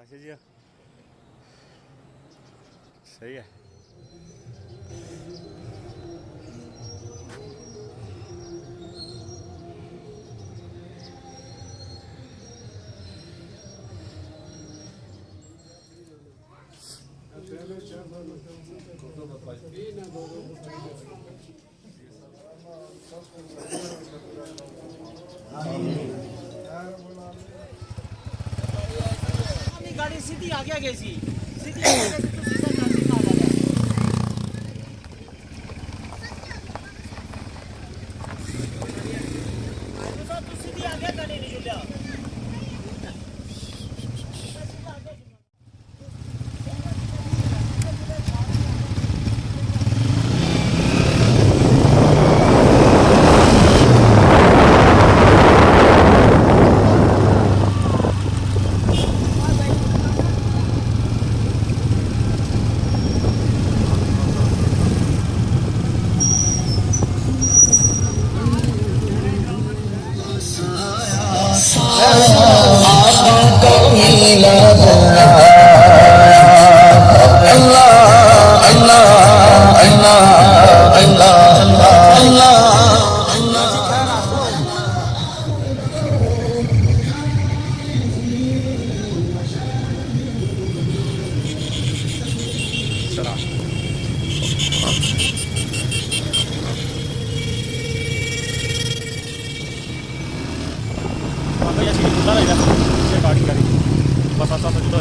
अच्छा जी सही है। गाड़ी सीधी आगे गई सी सीधी आगे गई तो सीधा जाती ना वाला तो सीधी आगे गाड़ी नहीं जुलिया बस आसा जुदा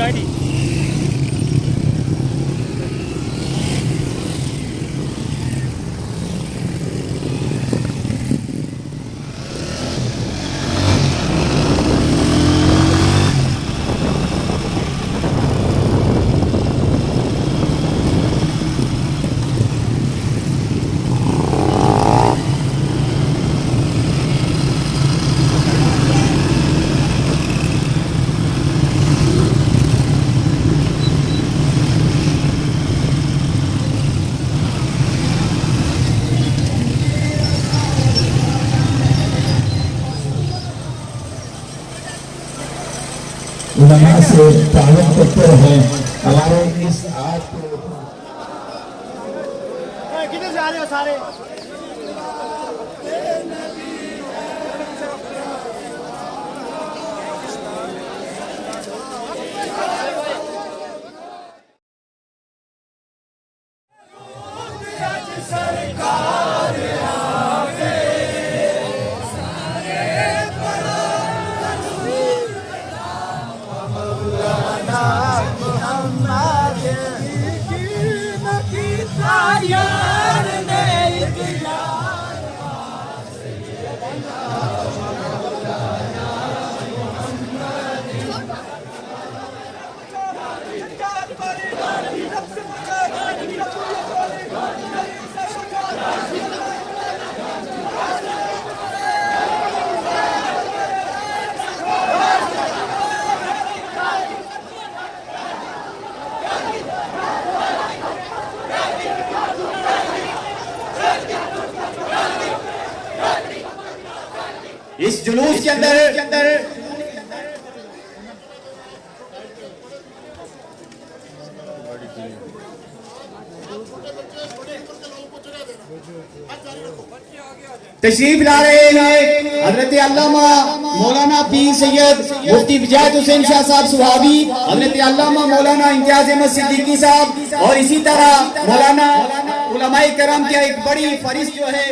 आई थी उलमा से ताल्लुक करते हैं हमारे इस आज को किधर से आ रहे हो सारे यार ने इस जुलूस के अंदर तशरीफ ला रहे हैं हजरत अल्लामा मौलाना पीर सैयद मुफ्ती विजायत हुसैन शाह साहब सुहाबी, हजरत अल्लामा मौलाना इम्तियाज अहमद सिद्दीकी साहब और इसी तरह मौलाना उलमाए करम की एक बड़ी फरिश्त जो है